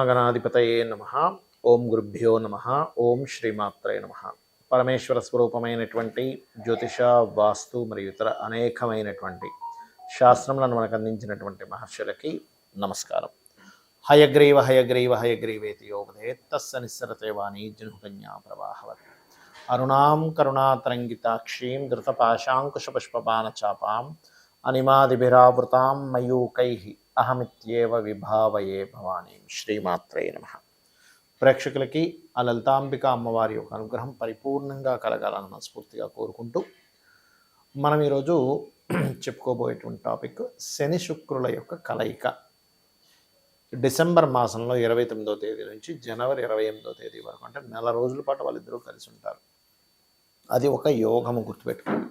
శ్రీమహాగణాధిపతయే నమః. ఓం గురుభ్యో నమః. ఓం శ్రీమాత్రే నమః. పరమేశ్వర స్వరూపమైనటువంటి జ్యోతిష, వాస్తు మరియు ఇతర అనేకమైనటువంటి శాస్త్రములను మనకు అందించినటువంటి మహర్షులకి నమస్కారం. హయగ్రీవ హయగ్రీవ హయగ్రీవేతి యోగదేత్తస్స నిస్సరతే వాణి జనుకన్యా ప్రవాహవత్ అరుణాం కరుణాతరంగితాక్షీం ధృతపాశాంకుశపుష్పబాణచాపాం అనిమాదిభిరావృతాం మయూకైః అహమిత్యేవ విభావయే భవానీ. శ్రీమాత్రే నమః. ప్రేక్షకులకి ఆ లలితాంబిక అమ్మవారి యొక్క అనుగ్రహం పరిపూర్ణంగా కలగాలని మనస్ఫూర్తిగా కోరుకుంటూ మనం ఈరోజు చెప్పుకోబోయేటువంటి టాపిక్ శని శుక్రుల యొక్క కలయిక. డిసెంబర్ మాసంలో 29వ తేదీ నుంచి జనవరి 28వ తేదీ వరకు, అంటే నెల రోజుల పాటు వాళ్ళిద్దరూ కలిసి ఉంటారు. అది ఒక యోగము, గుర్తుపెట్టుకోండి.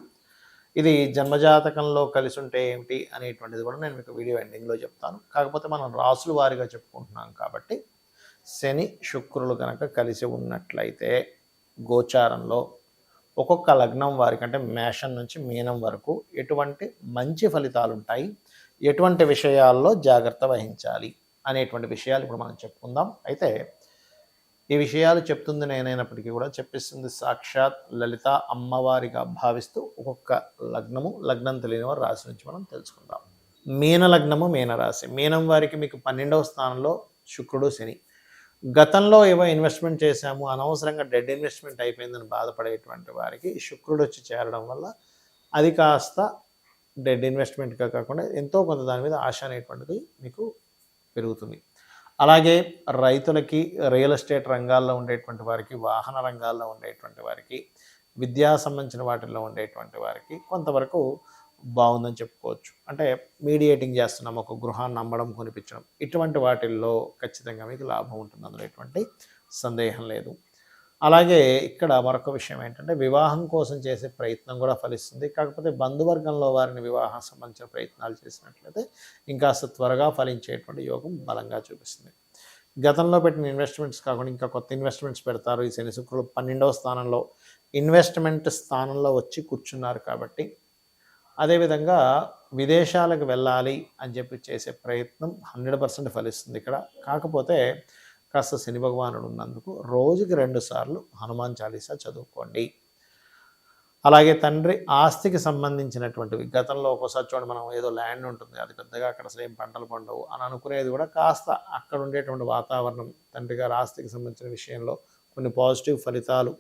ఇది జన్మజాతకంలో కలిసి ఉంటే ఏమిటి అనేటువంటిది కూడా నేను మీకు వీడియో ఎండింగ్లో చెప్తాను. కాకపోతే మనం రాసుల వారీగా చెప్పుకుంటున్నాం కాబట్టి శని శుక్రులు కనుక కలిసి ఉన్నట్లయితే గోచారంలో ఒక్కొక్క లగ్నం వారికి, అంటే మేషం నుంచి మీనం వరకు ఎటువంటి మంచి ఫలితాలు ఉంటాయి, ఎటువంటి విషయాల్లో జాగ్రత్త వహించాలి అనేటువంటి విషయాలు ఇప్పుడు మనం చెప్పుకుందాం. అయితే ఈ విషయాలు చెప్తుంది నేనైనప్పటికీ కూడా చెప్పిస్తుంది సాక్షాత్ లలిత అమ్మవారిగా భావిస్తూ ఒక్కొక్క లగ్నము, లగ్నం తెలియని వారి రాశి నుంచి మనం తెలుసుకుందాం. మీన లగ్నము, మీనరాశి. మీనం వారికి మీకు 12వ స్థానంలో శుక్రుడు, శని. గతంలో ఏవో ఇన్వెస్ట్మెంట్ చేశాము, అనవసరంగా డెడ్ ఇన్వెస్ట్మెంట్ అయిపోయిందని బాధపడేటువంటి వారికి శుక్రుడు వచ్చి చేరడం వల్ల అది కాస్త డెడ్ ఇన్వెస్ట్మెంట్గా కాకుండా ఎంతో కొంత దాని మీద ఆశ అనేటువంటిది మీకు పెరుగుతుంది. అలాగే రైతులకి, రియల్ ఎస్టేట్ రంగాల్లో ఉండేటువంటి వారికి, వాహన రంగాల్లో ఉండేటువంటి వారికి, విద్యా సంబంధించిన వాటిల్లో ఉండేటువంటి వారికి కొంతవరకు బాగుందని చెప్పుకోవచ్చు. అంటే మీడియేటింగ్ చేస్తున్నాం, ఒక గృహాన్ని అమ్మడం, కొనిపించడం, ఇటువంటి వాటిల్లో ఖచ్చితంగా మీకు లాభం ఉంటుంది, అందులో ఎటువంటి సందేహం లేదు. అలాగే ఇక్కడ మరొక విషయం ఏంటంటే వివాహం కోసం చేసే ప్రయత్నం కూడా ఫలిస్తుంది. కాకపోతే బంధువర్గంలో వారిని వివాహం సంబంధించిన ప్రయత్నాలు చేసినట్లయితే ఇంకాస్త త్వరగా ఫలించేటువంటి యోగం బలంగా చూపిస్తుంది. గతంలో పెట్టిన ఇన్వెస్ట్మెంట్స్ కాకుండా ఇంకా కొత్త ఇన్వెస్ట్మెంట్స్ పెడతారు. ఈ శని శుక్రులు 12వ స్థానంలో ఇన్వెస్ట్మెంట్ స్థానంలో వచ్చి కూర్చున్నారు కాబట్టి, అదేవిధంగా విదేశాలకు వెళ్ళాలి అని చెప్పి చేసే ప్రయత్నం 100% ఫలిస్తుంది ఇక్కడ. కాకపోతే కాస్త శని భగవానుడు ఉన్నందుకు రోజుకి 2 సార్లు హనుమాన్ చాలీసా చదువుకోండి. అలాగే తండ్రి ఆస్తికి సంబంధించినటువంటివి, గతంలో ఒక్కోసారి చూడండి మనం ఏదో ల్యాండ్ ఉంటుంది, అది పెద్దగా అక్కడ అసలు ఏం పంటలు పండవు అని అనుకునేది కూడా కాస్త అక్కడ ఉండేటువంటి వాతావరణం, తండ్రి గారి ఆస్తికి సంబంధించిన విషయంలో కొన్ని పాజిటివ్ ఫలితాలు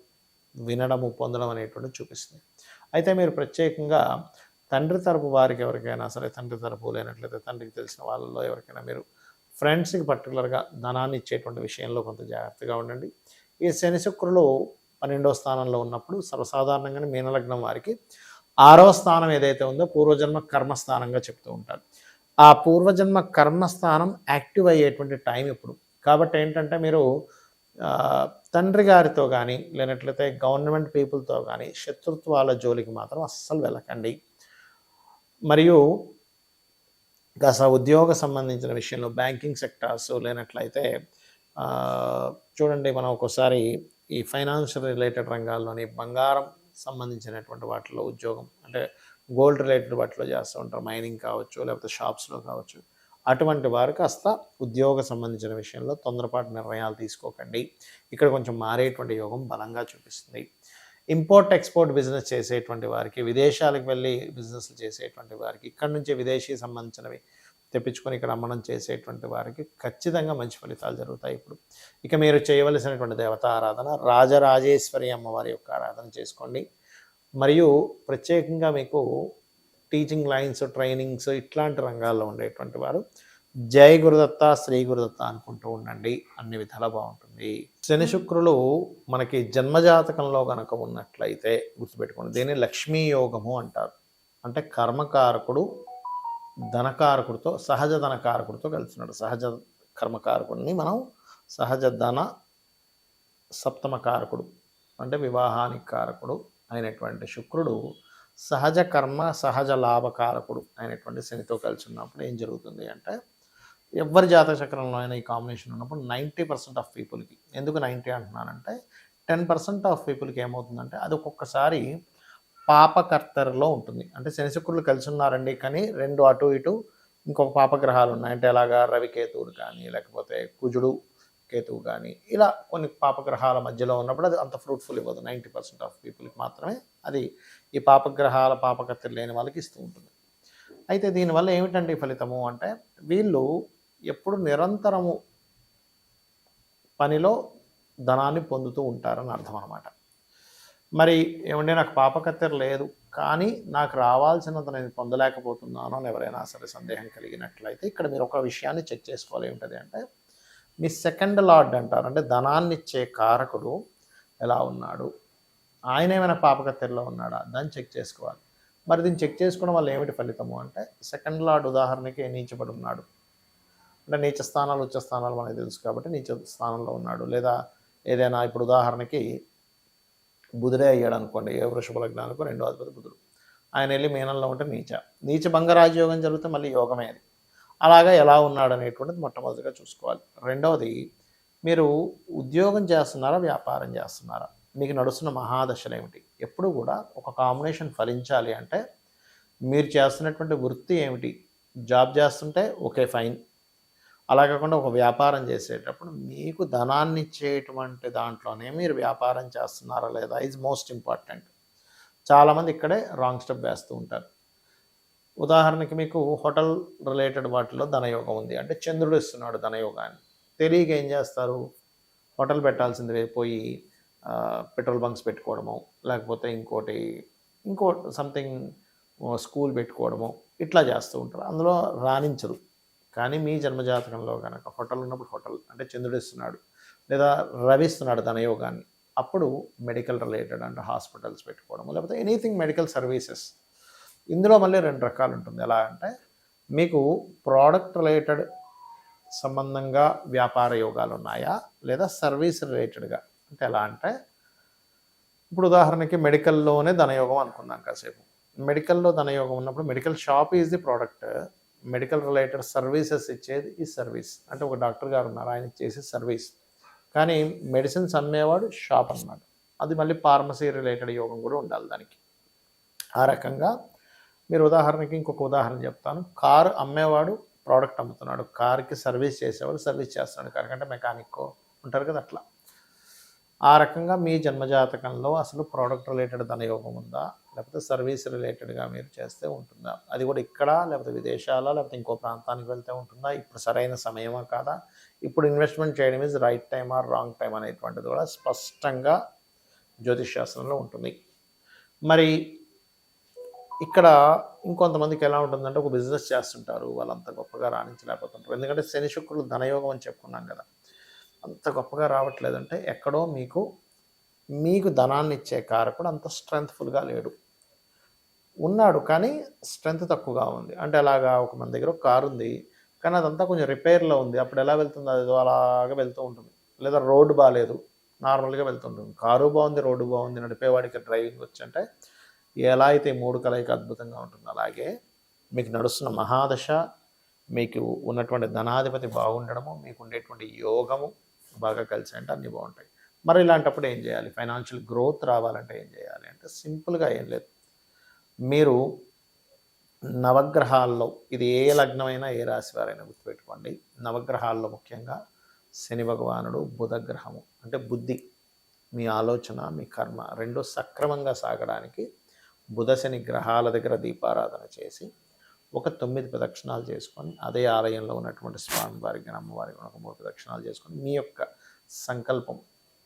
వినడము, పొందడం అనేటువంటిది చూపిస్తుంది. అయితే మీరు ప్రత్యేకంగా తండ్రి తరపు వారికి ఎవరికైనా సరే, తండ్రి తరపు లేనట్లయితే తండ్రికి తెలిసిన వాళ్ళలో ఎవరికైనా మీరు ఫ్రెండ్స్కి పర్టికులర్గా ధనాన్ని ఇచ్చేటువంటి విషయంలో కొంత జాగ్రత్తగా ఉండండి. ఈ శని శుక్రులు 12వ స్థానంలో ఉన్నప్పుడు సర్వసాధారణంగానే మీనలగ్నం వారికి 6వ స్థానం ఏదైతే ఉందో పూర్వజన్మ కర్మస్థానంగా చెప్తూ ఉంటారు. ఆ పూర్వజన్మ కర్మస్థానం యాక్టివ్ అయ్యేటువంటి టైం ఇప్పుడు. కాబట్టి ఏంటంటే మీరు తండ్రి గారితో కానీ లేనట్లయితే గవర్నమెంట్ పీపుల్తో కానీ శత్రుత్వాల జోలికి మాత్రం అస్సలు వెళ్ళకండి. మరియు కాస్త ఉద్యోగ సంబంధించిన విషయంలో బ్యాంకింగ్ సెక్టార్స్ లేనట్లయితే చూడండి, మనం ఒక్కోసారి ఈ ఫైనాన్షియల్ రిలేటెడ్ రంగాల్లోని బంగారం సంబంధించినటువంటి వాటిలో ఉద్యోగం, అంటే గోల్డ్ రిలేటెడ్ వాటిలో చేస్తూ ఉంటారు, మైనింగ్ కావచ్చు లేకపోతే షాప్స్లో కావచ్చు. అటువంటి వారు కాస్త ఉద్యోగ సంబంధించిన విషయంలో తొందరపాటు నిర్ణయాలు తీసుకోకండి. ఇక్కడ కొంచెం మారేటువంటి యోగం బలంగా చూపిస్తుంది. ఇంపోర్ట్ ఎక్స్పోర్ట్ బిజినెస్ చేసేటువంటి వారికి, విదేశాలకు వెళ్ళి బిజినెస్లు చేసేటువంటి వారికి, ఇక్కడ నుంచి విదేశీ సంబంధించినవి తెప్పించుకొని ఇక్కడ అమ్మడం చేసేటువంటి వారికి ఖచ్చితంగా మంచి ఫలితాలు జరుగుతాయి ఇప్పుడు. ఇక మీరు చేయవలసినటువంటి దేవతా ఆరాధన రాజరాజేశ్వరి అమ్మవారి యొక్క ఆరాధన చేసుకోండి. మరియు ప్రత్యేకంగా మీకు టీచింగ్ లైన్స్, ట్రైనింగ్స్ ఇట్లాంటి రంగాల్లో ఉండేటువంటి వారు జై గురుదత్త, శ్రీ గురుదత్త అనుకుంటూ ఉండండి, అన్ని విధాలా బాగుంటుంది. శని శుక్రులు మనకి జన్మజాతకంలో కనుక ఉన్నట్లయితే గుర్తుపెట్టుకోండి, దీన్ని లక్ష్మీ యోగము అంటారు. అంటే కర్మకారకుడు ధనకారకుడితో, సహజ ధనకారకుడితో కలిసినాడు. సహజ కర్మకారకుడిని మనం సహజ ధన సప్తమకారకుడు, అంటే వివాహానికి కారకుడు అయినటువంటి శుక్రుడు సహజ కర్మ సహజ లాభకారకుడు అయినటువంటి శనితో కలిసి ఉన్నప్పుడు ఏం జరుగుతుంది అంటే, ఎవరి జాతక చక్రంలో అయినా ఈ కాంబినేషన్ ఉన్నప్పుడు 90% ఆఫ్ పీపుల్కి, ఎందుకు 90 అంటున్నానంటే 10% ఆఫ్ పీపుల్కి ఏమవుతుందంటే అది ఒక్కొక్కసారి పాపకర్తరిలో ఉంటుంది. అంటే శని శుక్రులు కలిసి ఉన్నారండి, కానీ 2 అటు ఇటు ఇంకొక పాపగ్రహాలు ఉన్నాయి. అంటే ఎలాగా రవికేతువులు కానీ లేకపోతే కుజుడు కేతువు కానీ ఇలా కొన్ని పాపగ్రహాల మధ్యలో ఉన్నప్పుడు అది అంత ఫ్రూట్ఫుల్ ఇవ్వదు. 90% ఆఫ్ పీపుల్కి మాత్రమే అది ఈ పాపగ్రహాల పాపకత్తిరి లేని వాళ్ళకి ఇస్తూ ఉంటుంది. అయితే దీనివల్ల ఏమిటండి ఫలితము అంటే వీళ్ళు ఎప్పుడు నిరంతరము పనిలో ధనాన్ని పొందుతూ ఉంటారని అర్థం అనమాట. మరి ఏమంటే నాకు పాపకత్తెర లేదు కానీ నాకు రావాల్సినంత నేను పొందలేకపోతున్నాను అని ఎవరైనా సరే సందేహం కలిగినట్లయితే ఇక్కడ మీరు ఒక విషయాన్ని చెక్ చేసుకోవాలి. ఏమిటది అంటే మీ సెకండ్ లార్డ్ అంటారు, అంటే ధనాన్ని ఇచ్చే కారకుడు ఎలా ఉన్నాడు, ఆయన ఏమైనా పాపకత్తెరలో ఉన్నాడా దాన్ని చెక్ చేసుకోవాలి. మరి దీన్ని చెక్ చేసుకోవడం వల్ల ఏమిటి ఫలితము అంటే సెకండ్ లార్డ్ ఉదాహరణకి నీచబడి ఉన్నాడు అంటే నీచ స్థానాలు ఉచ్చ స్థానాలు మనకు తెలుసు కాబట్టి నీచ స్థానంలో ఉన్నాడు. లేదా ఏదైనా ఇప్పుడు ఉదాహరణకి బుధుడే అయ్యాడు అనుకోండి, ఏ వృషభ లగ్నానికి రెండో అధిపతి బుధుడు, ఆయన వెళ్ళి మీనంలో ఉంటే నీచ భంగరాజయోగం జరిగితే మళ్ళీ యోగమే అది. అలాగా ఎలా ఉన్నాడు అనేటువంటిది మొట్టమొదటిగా చూసుకోవాలి. రెండవది మీరు ఉద్యోగం చేస్తున్నారా వ్యాపారం చేస్తున్నారా, మీకు నడుస్తున్న మహాదశలు ఏమిటి. ఎప్పుడు కూడా ఒక కాంబినేషన్ ఫలించాలి అంటే మీరు చేస్తున్నటువంటి వృత్తి ఏమిటి, జాబ్ చేస్తుంటే ఓకే ఫైన్, అలా కాకుండా ఒక వ్యాపారం చేసేటప్పుడు మీకు ధనాన్ని ఇచ్చేటువంటి దాంట్లోనే మీరు వ్యాపారం చేస్తున్నారా లేదా ఈజ్ మోస్ట్ ఇంపార్టెంట్. చాలామంది ఇక్కడే రాంగ్ స్టెప్ వేస్తూ ఉంటారు. ఉదాహరణకి మీకు హోటల్ రిలేటెడ్ వాటిలో ధనయోగం ఉంది అంటే చంద్రుడు ఇస్తున్నాడు ధనయోగాన్ని, తెలియక ఏం చేస్తారు, హోటల్ పెట్టాల్సింది పోయి పెట్రోల్ బంక్స్ పెట్టుకోవడము, లేకపోతే ఇంకో సంథింగ్ స్కూల్ పెట్టుకోవడము, ఇట్లా చేస్తూ ఉంటారు. అందులో రాణించరు. కానీ మీ జన్మజాతకంలో కనుక హోటల్ ఉన్నప్పుడు హోటల్ అంటే చంద్రుడు ఇస్తున్నాడు లేదా రవి ఇస్తున్నాడు ధనయోగాన్ని, అప్పుడు మెడికల్ రిలేటెడ్ అంటే హాస్పిటల్స్ పెట్టుకోవడము లేకపోతే ఎనీథింగ్ మెడికల్ సర్వీసెస్. ఇందులో మళ్ళీ రెండు రకాలు ఉంటుంది. ఎలా అంటే మీకు ప్రోడక్ట్ రిలేటెడ్ సంబంధంగా వ్యాపార యోగాలు ఉన్నాయా లేదా సర్వీస్ రిలేటెడ్గా. అంటే ఎలా అంటే ఇప్పుడు ఉదాహరణకి మెడికల్లోనే ధనయోగం అనుకుందాం కాసేపు. మెడికల్లో ధనయోగం ఉన్నప్పుడు medical shop is the product, medical related services ఇచ్చేది ఈ సర్వీస్. అంటే ఒక డాక్టర్ గారు ఉన్నారు, ఆయన చేసే సర్వీస్. కానీ మెడిసిన్స్ అమ్మేవాడు షాప్ అన్నమాట. అది మళ్ళీ ఫార్మసీ రిలేటెడ్ యోగం కూడా ఉండాలి దానికి. ఆ రకంగా మీరు ఉదాహరణకి ఇంకొక ఉదాహరణ చెప్తాను. కారు అమ్మేవాడు ప్రోడక్ట్ అమ్ముతున్నాడు, కార్కి సర్వీస్ చేసేవాడు సర్వీస్ చేస్తున్నాడు, కారుకంటే మెకానిక్ ఉంటారు కదా అట్లా. ఆ రకంగా మీ జన్మజాతకంలో అసలు ప్రోడక్ట్ రిలేటెడ్ ధనయోగం ఉందా లేకపోతే సర్వీస్ రిలేటెడ్గా మీరు చేస్తే ఉంటుందా, అది కూడా ఇక్కడ లేకపోతే విదేశాల లేకపోతే ఇంకో ప్రాంతానికి వెళ్తే ఉంటుందా, ఇప్పుడు సరైన సమయమా కాదా, ఇప్పుడు ఇన్వెస్ట్మెంట్ చేయడం is right time or wrong time అనేటువంటిది కూడా స్పష్టంగా జ్యోతిష్ శాస్త్రంలో ఉంటుంది. మరి ఇక్కడ ఇంకొంతమందికి ఎలా ఉంటుందంటే ఒక బిజినెస్ చేస్తుంటారు, వాళ్ళంత గొప్పగా రాణించలేకపోతుంటారు. ఎందుకంటే శని శుక్రులు ధనయోగం అని చెప్పుకున్నాం కదా, అంత గొప్పగా రావట్లేదంటే ఎక్కడో మీకు ధనాన్ని ఇచ్చే కారకుడు అంత స్ట్రెంగ్త్ఫుల్గా లేడు, ఉన్నాడు కానీ స్ట్రెంగ్త్ తక్కువగా ఉంది. అంటే అలాగా ఒక మన దగ్గర ఒక కారు ఉంది కానీ అదంతా కొంచెం రిపేర్లో ఉంది, అప్పుడు ఎలా వెళ్తుంది, అది అలాగా వెళ్తూ ఉంటుంది. లేదా రోడ్డు బాగాలేదు నార్మల్గా వెళ్తుంటుంది. కారు బాగుంది రోడ్డు బాగుంది నడిపేవాడికి డ్రైవింగ్ వచ్చంటే ఎలా అయితే మూడు కలయిక అద్భుతంగా ఉంటుంది, అలాగే మీకు నడుస్తున్న మహాదశ, మీకు ఉన్నటువంటి ధనాధిపతి బాగుండడము, మీకు ఉండేటువంటి యోగము బాగా కలిసి అంటే అన్నీ బాగుంటాయి. మరి ఇలాంటప్పుడు ఏం చేయాలి, ఫైనాన్షియల్ గ్రోత్ రావాలంటే ఏం చేయాలి అంటే సింపుల్గా ఏం లేదు, మీరు నవగ్రహాల్లో ఇది ఏ లగ్నమైనా ఏ రాశి వారైనా గుర్తుపెట్టుకోండి. నవగ్రహాల్లో ముఖ్యంగా శని భగవానుడు, బుధగ్రహము అంటే బుద్ధి, మీ ఆలోచన మీ కర్మ రెండు సక్రమంగా సాగడానికి బుధ శని గ్రహాల దగ్గర దీపారాధన చేసి ఒక 9 ప్రదక్షిణాలు చేసుకొని అదే ఆలయంలో ఉన్నటువంటి స్వామివారికి అమ్మవారికి ఒక 3 ప్రదక్షిణాలు చేసుకొని మీ యొక్క సంకల్పం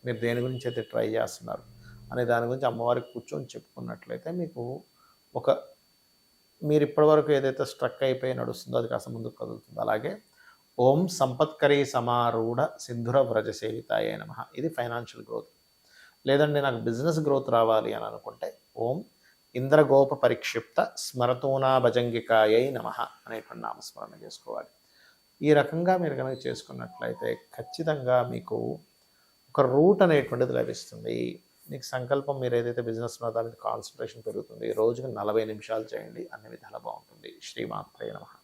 మీరు దేని గురించి అయితే ట్రై చేస్తున్నారు అనే దాని గురించి అమ్మవారికి కూర్చొని చెప్పుకున్నట్లయితే మీకు మీరు ఇప్పటివరకు ఏదైతే స్ట్రక్ అయిపోయి నడుస్తుందో అది కాస్త ముందుకు కదులుతుంది. అలాగే ఓం సంపత్కరీ సమారూఢ సింధుర వ్రజ సేవితాయ నమః, ఇది ఫైనాన్షియల్ గ్రోత్. లేదండి నాకు బిజినెస్ గ్రోత్ రావాలి అని అనుకుంటే ఓం ఇంద్రగోప పరిక్షిప్త స్మరతూనా భజంగికాయై నమః అనేటువంటి నామస్మరణ చేసుకోవాలి. ఈ రకంగా మీరు కనుక చేసుకున్నట్లయితే ఖచ్చితంగా మీకు ఒక రూట్ అనేటువంటిది లభిస్తుంది. మీకు సంకల్పం మీరు ఏదైతే బిజినెస్ ఉన్నదో దాని మీద కాన్సన్ట్రేషన్ పెరుగుతుంది. రోజుకు 40 నిమిషాలు చేయండి, అన్ని విధాలా బాగుంటుంది. శ్రీమాత్రే నమః.